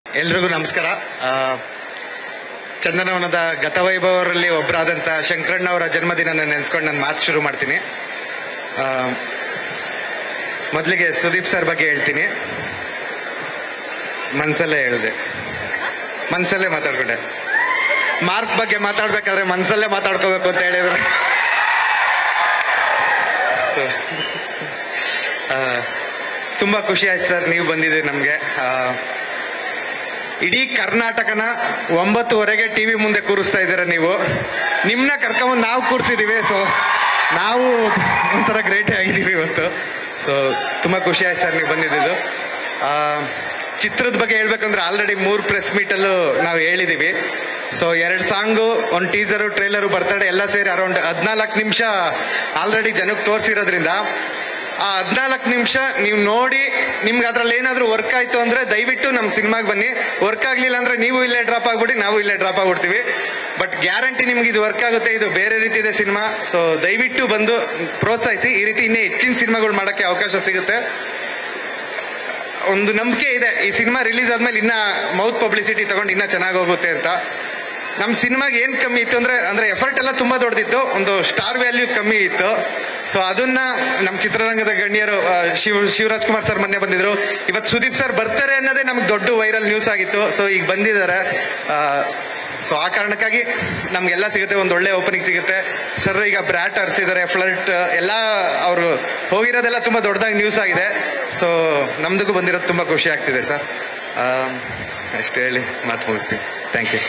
ಎಲ್ರಿಗೂ ನಮಸ್ಕಾರ. ಚಂದನವನದ ಗತವೈಭವರಲ್ಲಿ ಒಬ್ಬರಾದಂಥ ಶಂಕರಣ್ಣ ಅವರ ಜನ್ಮದಿನ ನೆನೆಸ್ಕೊಂಡು ನಾನು ಮಾತು ಶುರು ಮಾಡ್ತೀನಿ. ಮೊದಲಿಗೆ ಸುದೀಪ್ ಸರ್ ಬಗ್ಗೆ ಹೇಳ್ತೀನಿ. ಮನ್ಸಲ್ಲೇ ಹೇಳಿದೆ, ಮನ್ಸಲ್ಲೇ ಮಾತಾಡ್ಕೊಂಡೆ. ಮಾರ್ಕ್ ಬಗ್ಗೆ ಮಾತಾಡ್ಬೇಕಾದ್ರೆ ಮನ್ಸಲ್ಲೇ ಮಾತಾಡ್ಕೋಬೇಕು ಅಂತ ಹೇಳಿದ್ರೆ ತುಂಬಾ ಖುಷಿ ಆಯ್ತು ಸರ್, ನೀವು ಬಂದಿದ್ದೀರಿ ನಮಗೆ. ಇಡೀ ಕರ್ನಾಟಕನ 9:30ಗೆ ಟಿವಿ ಮುಂದೆ ಕೂರಿಸ್ತಾ ಇದ್ದೀರ ನೀವು. ನಿಮ್ನ ಕರ್ಕೊಂಬಂದು ನಾವು ಕೂರಿಸಿದೀವಿ. ಸೊ ನಾವು ಒಂಥರ ಗ್ರೇಟ್ ಆಗಿದ್ದೀವಿ ಇವತ್ತು. ಸೊ ತುಂಬಾ ಖುಷಿ ಆಯ್ತು ಸರ್ ನೀವು ಬಂದಿದ್ದು. ಚಿತ್ರದ ಬಗ್ಗೆ ಹೇಳ್ಬೇಕಂದ್ರೆ ಆಲ್ರೆಡಿ 3 ಪ್ರೆಸ್ ಮೀಟಲ್ಲೂ ನಾವು ಹೇಳಿದೀವಿ. So 2 song, 1 teaser, trailer, birthday ಎಲ್ಲ ಸೇರಿ ಅರೌಂಡ್ 14 ನಿಮಿಷ ಆಲ್ರೆಡಿ ಜನಕ್ಕೆ ತೋರಿಸಿರೋದ್ರಿಂದ ಆ 14 ನಿಮಿಷ ನೀವು ನೋಡಿ ನಿಮ್ಗೆ ಅದ್ರಲ್ಲಿ ಏನಾದ್ರೂ ವರ್ಕ್ ಆಯ್ತು ಅಂದ್ರೆ ದಯವಿಟ್ಟು ನಮ್ಮ ಸಿನಿಮಾಗೆ ಬನ್ನಿ. ವರ್ಕ್ ಆಗ್ಲಿಲ್ಲ ಅಂದ್ರೆ ನೀವು ಇಲ್ಲೇ ಡ್ರಾಪ್ ಆಗ್ಬಿಡಿ, ನಾವು ಇಲ್ಲೇ ಡ್ರಾಪ್ ಆಗ್ಬಿಡ್ತೀವಿ. ಬಟ್ ಗ್ಯಾರಂಟಿ ನಿಮ್ಗೆ ಇದು ವರ್ಕ್ ಆಗುತ್ತೆ. ಇದು ಬೇರೆ ರೀತಿ ಇದೆ ಸಿನಿಮಾ. ಸೊ ದಯವಿಟ್ಟು ಬಂದು ಪ್ರೋತ್ಸಾಹಿಸಿ. ಈ ರೀತಿ ಇನ್ನೇ ಹೆಚ್ಚಿನ ಸಿನಿಮಾಗಳು ಮಾಡಕ್ಕೆ ಅವಕಾಶ ಸಿಗುತ್ತೆ. ಒಂದು ನಂಬಿಕೆ ಇದೆ, ಈ ಸಿನಿಮಾ ರಿಲೀಸ್ ಆದ್ಮೇಲೆ ಇನ್ನ ಮೌತ್ ಪಬ್ಲಿಸಿಟಿ ತಗೊಂಡು ಇನ್ನ ಚೆನ್ನಾಗಿ ಹೋಗುತ್ತೆ ಅಂತ. ನಮ್ಮ ಸಿನಿಮಾಗೆ ಏನ್ ಕಮ್ಮಿ ಇತ್ತು ಅಂದ್ರೆ ಎಫರ್ಟ್ ಎಲ್ಲ ತುಂಬಾ ದೊಡ್ಡದಿತ್ತು, ಒಂದು ಸ್ಟಾರ್ ವ್ಯಾಲ್ಯೂ ಕಮ್ಮಿ ಇತ್ತು. ಸೊ ಅದನ್ನ ನಮ್ಮ ಚಿತ್ರರಂಗದ ಗಣ್ಯರು ಶಿವರಾಜ್ ಕುಮಾರ್ ಸರ್ ಮೊನ್ನೆ ಬಂದಿದ್ರು. ಇವತ್ತು ಸುದೀಪ್ ಸರ್ ಬರ್ತಾರೆ ಅನ್ನೋದೇ ನಮ್ಗೆ ದೊಡ್ಡ ವೈರಲ್ ನ್ಯೂಸ್ ಆಗಿತ್ತು. ಸೊ ಈಗ ಬಂದಿದ್ದಾರೆ. ಸೊ ಆ ಕಾರಣಕ್ಕಾಗಿ ನಮ್ಗೆಲ್ಲ ಸಿಗುತ್ತೆ, ಒಂದು ಒಳ್ಳೆ ಓಪನಿಂಗ್ ಸಿಗುತ್ತೆ. ಸರ್ ಈಗ ಬ್ರ್ಯಾಟ್ ಹರಿಸಿದ್ದಾರೆ, ಫ್ಲರ್ಟ್ ಎಲ್ಲ ಅವರು ಹೋಗಿರೋದೆಲ್ಲ ತುಂಬಾ ದೊಡ್ಡದಾಗಿ ನ್ಯೂಸ್ ಆಗಿದೆ. ಸೊ ನಮ್ದಕ್ಕೂ ಬಂದಿರೋದು ತುಂಬಾ ಖುಷಿ ಆಗ್ತಿದೆ ಸರ್. ಅಷ್ಟೇ ಹೇಳಿ ಮಾತು ಮುಗಿಸ್ತೀನಿ. Thank you.